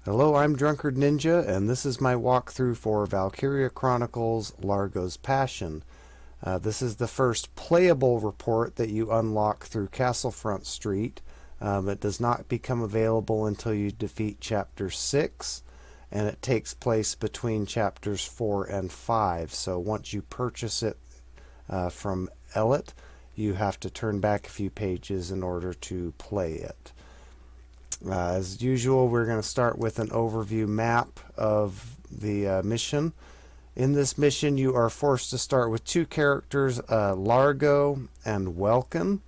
Hello, I'm Drunkard Ninja, and this is my walkthrough for Valkyria Chronicles Largo's Passion. This is the first playable report that you unlock through Castlefront Street. It does not become available until you defeat Chapter 6, and it takes place between Chapters 4 and 5. So once you purchase it from Ellet, you have to turn back a few pages in order to play it. As usual, we're going to start with an overview map of the mission. In this mission, you are forced to start with two characters, Largo and Welkin,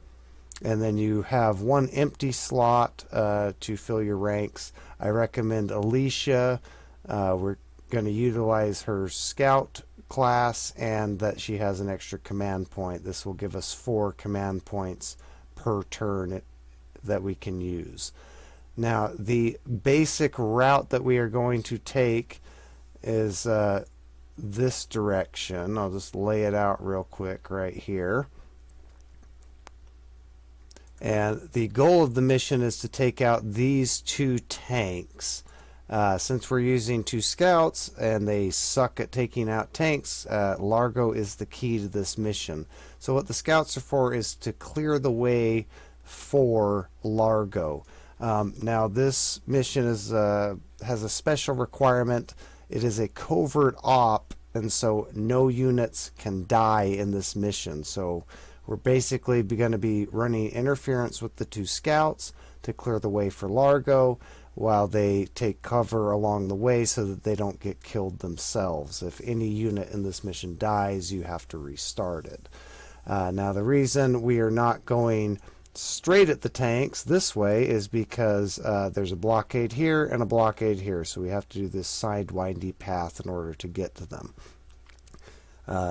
and then you have one empty slot to fill your ranks. I recommend Alicia. We're going to utilize her scout class and that she has an extra command point. This will give us 4 command points per turn that we can use. Now, the basic route that we are going to take is this direction. I'll just lay it out real quick right here. And the goal of the mission is to take out these 2 tanks. Since we're using 2 scouts and they suck at taking out tanks, Largo is the key to this mission. So what the scouts are for is to clear the way for Largo. Now this mission has a special requirement. It is a covert op, and so no units can die in this mission. So we're basically going to be running interference with the 2 scouts to clear the way for Largo while they take cover along the way so that they don't get killed themselves. If any unit in this mission dies, you have to restart it. Now the reason we are not going straight at the tanks this way is because there's a blockade here and a blockade here, so we have to do this side windy path in order to get to them.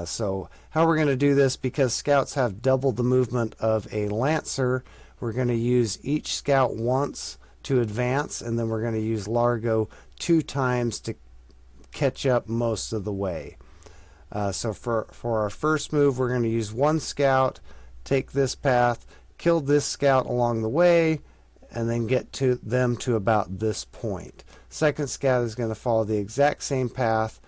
So how we're going to do this, because scouts have double the movement of a lancer, we're going to use each scout once to advance, and then we're going to use Largo 2 times to catch up most of the way. So for our first move, we're going to use 1 scout, take this path, kill this scout along the way, and then get to them to about this point. Second scout is going to follow the exact same path,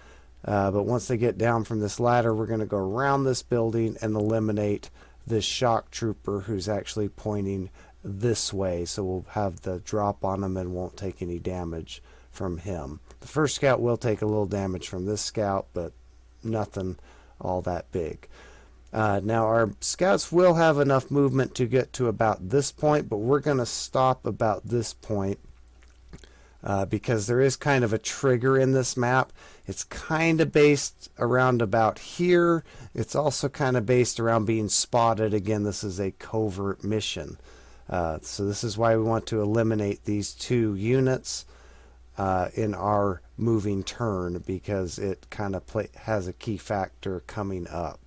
but once they get down from this ladder, we're going to go around this building and eliminate this shock trooper who's actually pointing this way, so we'll have the drop on him and won't take any damage from him. The first scout will take a little damage from this scout, but nothing all that big. Now our scouts will have enough movement to get to about this point, but we're going to stop about this point because there is kind of a trigger in this map. It's kind of based around about here. It's also kind of based around being spotted. Again, this is a covert mission. So this is why we want to eliminate these 2 units in our moving turn, because it kind of has a key factor coming up.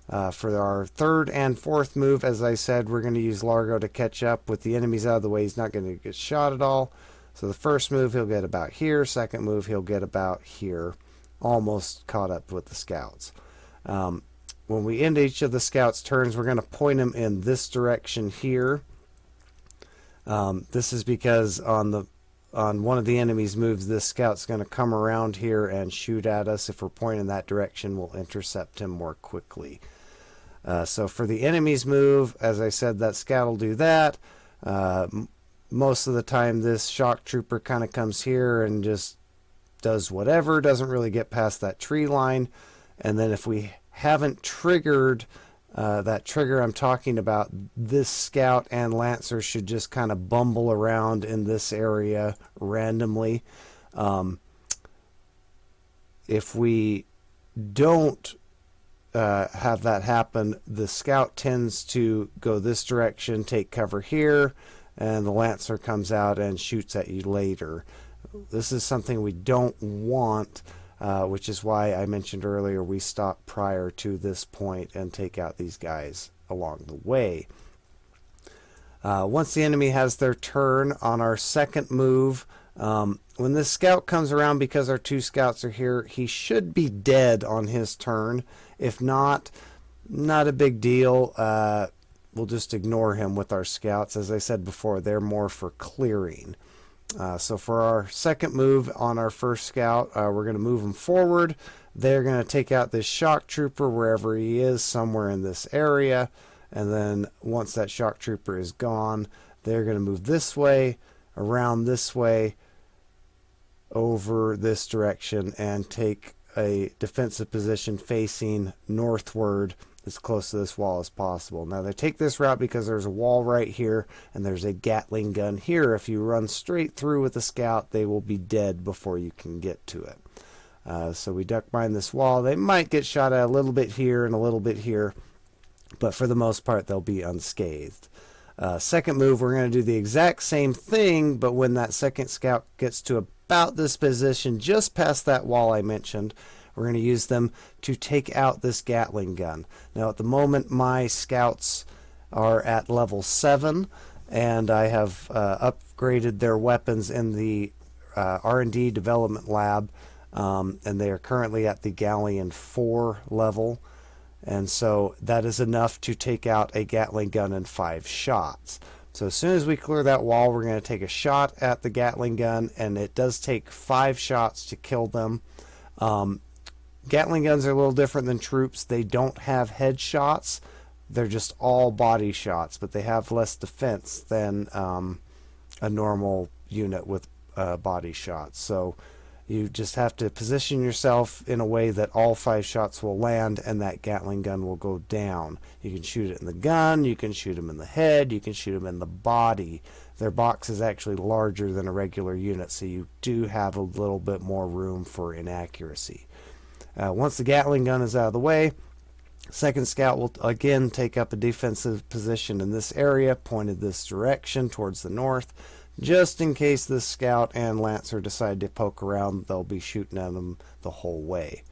For our 3rd and 4th move, as I said, we're going to use Largo to catch up with the enemies out of the way. He's not going to get shot at all. So the first move he'll get about here. Second move he'll get about here. Almost caught up with the scouts. When we end each of the scouts' turns, we're going to point them in this direction here. This is because on one of the enemy's moves, this scout's going to come around here and shoot at us. If we're pointing that direction, we'll intercept him more quickly. So for the enemy's move, as I said, that scout will do that. Most of the time, this shock trooper kind of comes here and just does whatever, doesn't really get past that tree line. And then if we haven't triggered that trigger I'm talking about, this scout and lancer should just kind of bumble around in this area randomly. If we don't have that happen, the scout tends to go this direction, take cover here, and the lancer comes out and shoots at you later. This is something we don't want, which is why I mentioned earlier we stop prior to this point and take out these guys along the way. Once the enemy has their turn on our 2nd move, when this scout comes around, because our 2 scouts are here, he should be dead on his turn. If not, not a big deal. We'll just ignore him with our scouts. As I said before, they're more for clearing. So for our second move on our first scout, we're going to move them forward. They're going to take out this shock trooper wherever he is, somewhere in this area. And then once that shock trooper is gone, they're going to move this way, around this way, over this direction, and take a defensive position facing northward as close to this wall as possible. Now they take this route because there's a wall right here and there's a Gatling gun here. If you run straight through with a scout, they will be dead before you can get to it. So we duck behind this wall. They might get shot at a little bit here and a little bit here, but for the most part they'll be unscathed. Second move, we're going to do the exact same thing, but when that second scout gets to about this position just past that wall I mentioned, we're going to use them to take out this Gatling gun. Now at the moment my scouts are at level 7, and I have upgraded their weapons in the R&D development lab, and they are currently at the Galleon 4 level. And so that is enough to take out a Gatling gun in 5 shots. So as soon as we clear that wall, we're going to take a shot at the Gatling gun, and it does take 5 shots to kill them. Gatling guns are a little different than troops. They don't have headshots. They're just all body shots, but they have less defense than a normal unit with body shots. So you just have to position yourself in a way that all 5 shots will land and that Gatling gun will go down. You can shoot it in the gun, you can shoot them in the head, you can shoot them in the body. Their box is actually larger than a regular unit, so you do have a little bit more room for inaccuracy. Once the Gatling gun is out of the way, second scout will again take up a defensive position in this area, pointed this direction towards the north. Just in case this scout and lancer decide to poke around, they'll be shooting at them the whole way.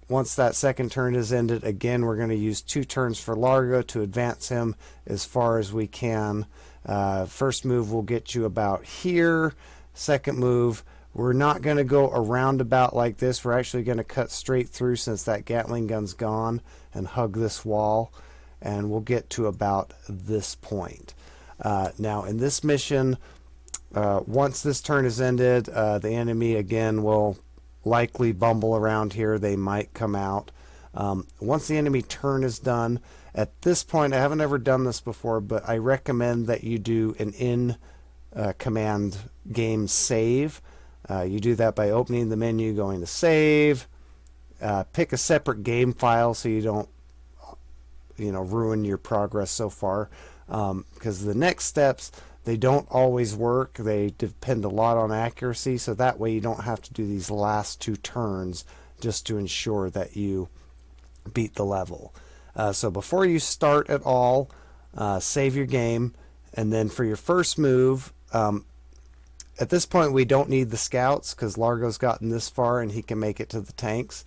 Once that second turn is ended, again we're going to use 2 turns for Largo to advance him as far as we can. First move will get you about here. Second move, we're not going to go around about like this. We're actually going to cut straight through since that Gatling gun's gone and hug this wall, and we'll get to about this point. Now in this mission, once this turn is ended, the enemy again will likely bumble around here. They might come out. Once the enemy turn is done, at this point, I haven't ever done this before, but I recommend that you do an in-command game save. You do that by opening the menu, going to save, pick a separate game file so you don't ruin your progress so far. Because the next steps, they don't always work. They depend a lot on accuracy, so that way you don't have to do these last 2 turns just to ensure that you beat the level. So before you start at all, save your game, and then for your first move, at this point we don't need the scouts because Largo's gotten this far and he can make it to the tanks,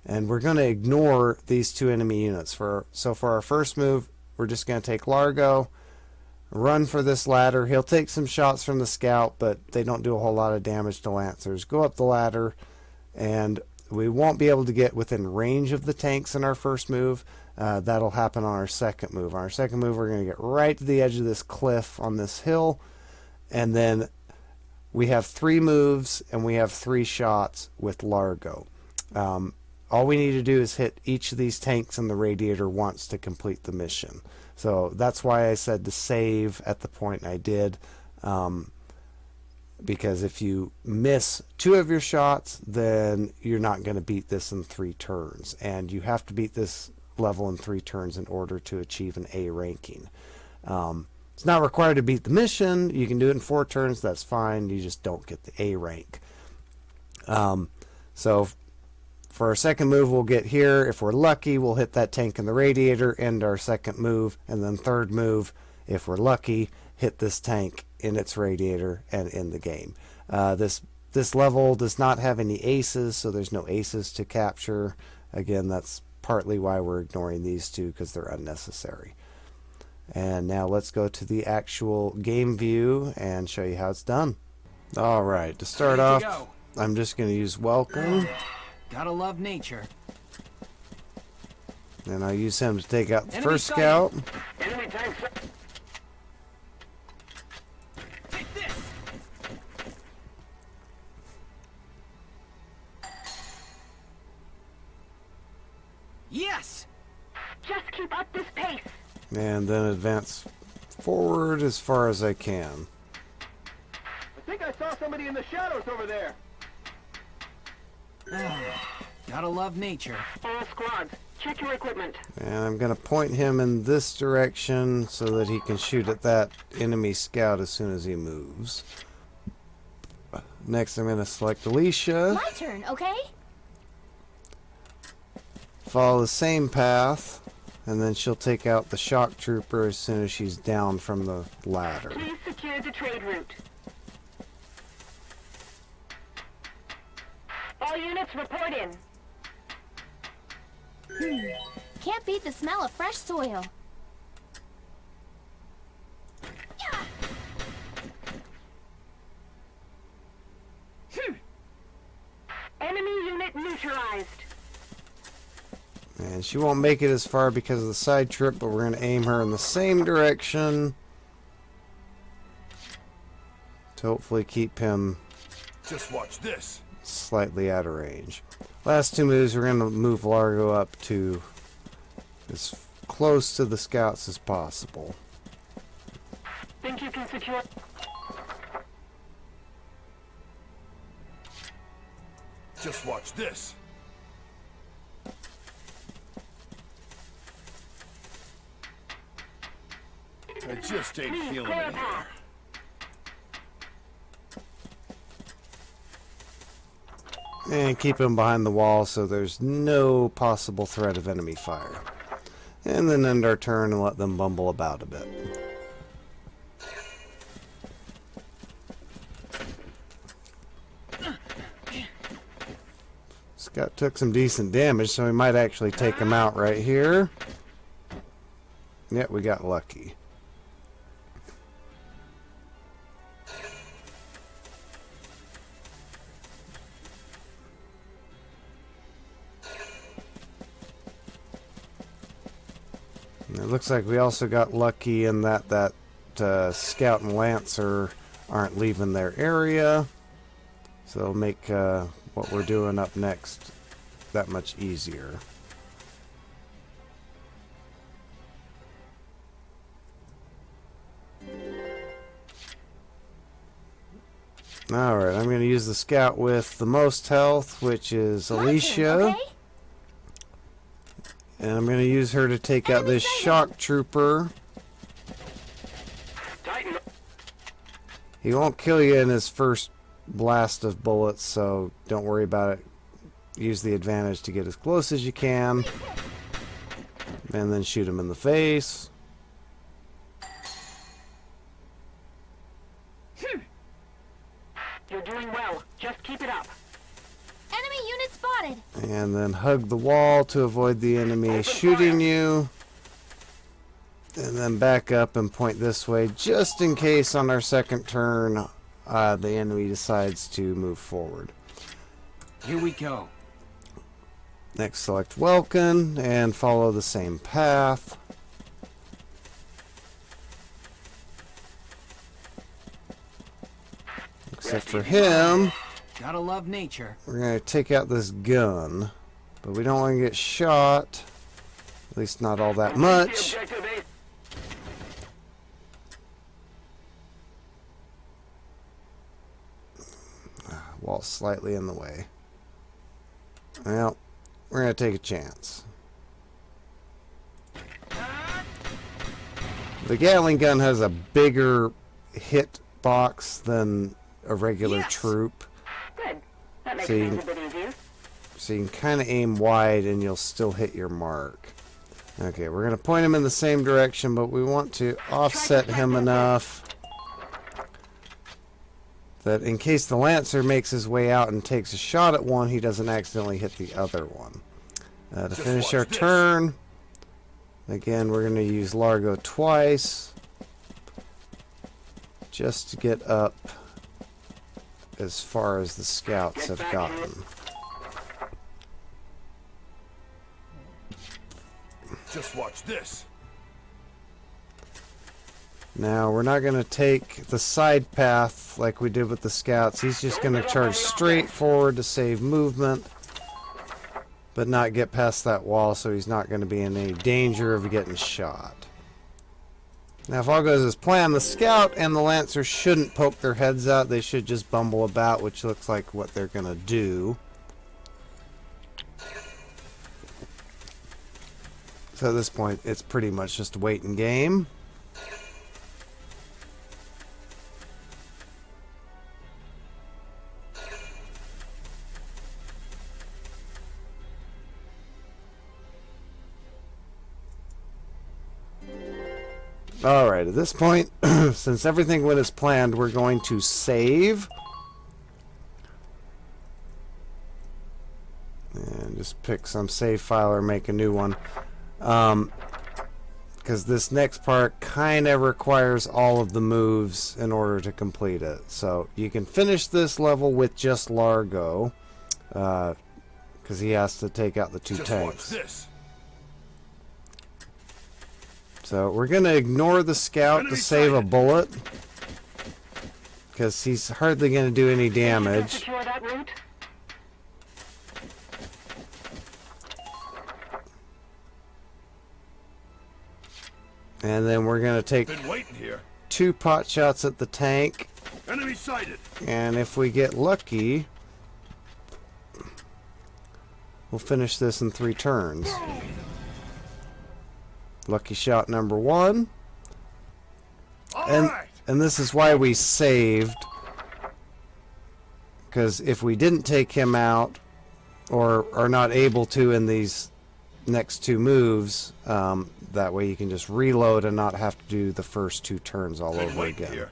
and we're going to ignore these 2 enemy units. So for our first move, we're just going to take Largo, run for this ladder. He'll take some shots from the scout, but they don't do a whole lot of damage to lancers. Go up the ladder, and we won't be able to get within range of the tanks in our first move. That'll happen on our second move. On our second move, we're going to get right to the edge of this cliff on this hill, and then we have 3 moves, and we have 3 shots with Largo. All we need to do is hit each of these tanks in the radiator once to complete the mission. So that's why I said to save at the point I did, because if you miss 2 of your shots, then you're not going to beat this in 3 turns, and you have to beat this level in 3 turns in order to achieve an A ranking. It's not required to beat the mission. You can do it in 4 turns, that's fine. You just don't get the A rank. So for our second move, we'll get here. If we're lucky, we'll hit that tank in the radiator, end our second move, and then third move, if we're lucky, hit this tank in its radiator and end the game. This level does not have any aces, so there's no aces to capture. Again, that's partly why we're ignoring these 2, because they're unnecessary. And now let's go to the actual game view and show you how it's done. Alright, to start off, I'm just going to use welcome. Gotta love nature. And I'll use him to take out the first scout. Enemy tanks. Take this. Yes! Just keep up this pace. And then advance forward as far as I can. I think I saw somebody in the shadows over there. Gotta love nature. All squads, check your equipment. And I'm going to point him in this direction so that he can shoot at that enemy scout as soon as he moves. Next, I'm going to select Alicia. My turn, okay? Follow the same path, and then she'll take out the shock trooper as soon as she's down from the ladder. Please secure the trade route. All units report in. Can't beat the smell of fresh soil. Enemy unit neutralized. And she won't make it as far because of the side trip, but we're going to aim her in the same direction to hopefully keep him Just watch this. slightly out of range. Last two moves, we're going to move Largo up to as close to the scouts as possible. Think you can secure? Just watch this. I just ain't Please feeling clear it a here. path. And keep him behind the wall so there's no possible threat of enemy fire. And then end our turn and let them bumble about a bit. Scott took some decent damage, so we might actually take him out right here. Yep, we got lucky. And it looks like we also got lucky in that Scout and Lancer aren't leaving their area. So it'll make what we're doing up next that much easier. Alright, I'm going to use the Scout with the most health, which is My Alicia. turn, okay? And I'm going to use her to take out this shock trooper. Titan. He won't kill you in his first blast of bullets, so don't worry about it. Use the advantage to get as close as you can. And then shoot him in the face. You're doing well. Just keep it up. Enemy unit spotted. And then hug the wall to avoid the enemy shooting you. And then back up and point this way, just in case on our second turn the enemy decides to move forward. Here we go. Next, select Welkin and follow the same path. Except for him, Gotta love nature. we're going to take out this gun. But we don't want to get shot. At least not all that much. Objective A. Wall's slightly in the way. Well, we're going to take a chance. The Gatling gun has a bigger hit box than a regular Yes. troop. Good. That makes So you things a can- bit easier. So you can kind of aim wide and you'll still hit your mark. Okay, we're going to point him in the same direction, but we want to offset him enough that in case the Lancer makes his way out and takes a shot at one, he doesn't accidentally hit the other one. To Just finish watch our this. turn, again, we're going to use Largo twice just to get up as far as the scouts have gotten. Just watch this. Now, we're not going to take the side path like we did with the scouts. He's just going to charge straight forward to save movement. but not get past that wall, so he's not going to be in any danger of getting shot. Now, if all goes as planned, the scout and the lancer shouldn't poke their heads out. They should just bumble about, which looks like what they're going to do. So at this point, it's pretty much just a waiting game. Alright, at this point, since everything went as planned, we're going to save. And just pick some save file or make a new one. Because this next part kind of requires all of the moves in order to complete it. So you can finish this level with just Largo. Because he has to take out the two tanks. Watch this. So we're going to ignore the scout to save a bullet. Because he's hardly going to do any You can damage. secure that route. And then we're going to take Been waiting here. 2 pot shots at the tank. Enemy sighted. And if we get lucky, we'll finish this in 3 turns. Lucky shot number 1. Alright. And this is why we saved. Because if we didn't take him out, or are not able to in these next 2 moves, that way you can just reload and not have to do the first 2 turns all Been over waiting again. here.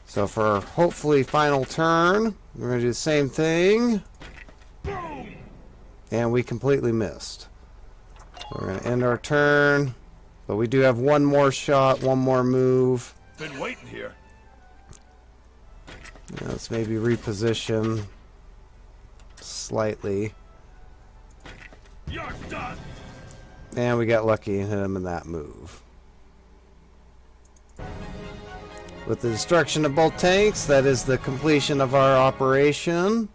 So for our hopefully final turn, we're going to do the same thing. And we completely missed. So we're going to end our turn. But we do have one more shot, one more move. Been waiting here. Let's maybe reposition slightly. You're done. And we got lucky and hit him in that move. With the destruction of both tanks, that is the completion of our operation.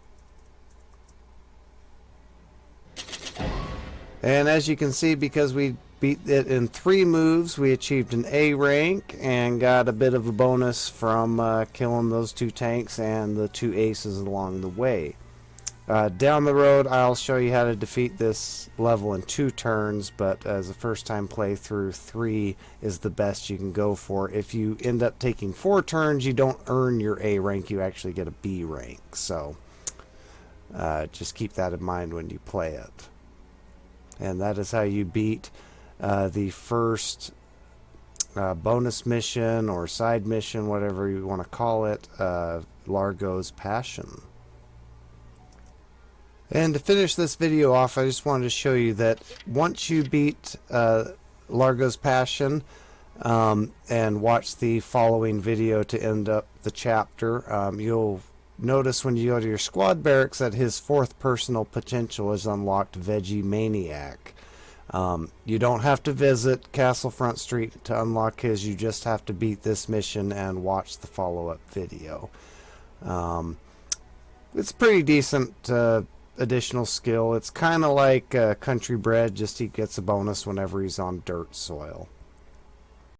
And as you can see, because we beat it in 3 moves, we achieved an A rank and got a bit of a bonus from killing those 2 tanks and the 2 aces along the way. Down the road, I'll show you how to defeat this level in 2 turns, but as a first time playthrough, 3 is the best you can go for. If you end up taking 4 turns, you don't earn your A rank, you actually get a B rank. So just keep that in mind when you play it. And that is how you beat the first bonus mission or side mission, whatever you want to call it, Largo's Passion. And to finish this video off, I just wanted to show you that once you beat Largo's Passion and watch the following video to end up the chapter, you'll notice when you go to your squad barracks that his 4th personal potential is unlocked, Veggie Maniac. You don't have to visit Castle Front Street to unlock his, you just have to beat this mission and watch the follow-up video. It's pretty decent additional skill. It's kind of like Country Bred, just he gets a bonus whenever he's on dirt soil.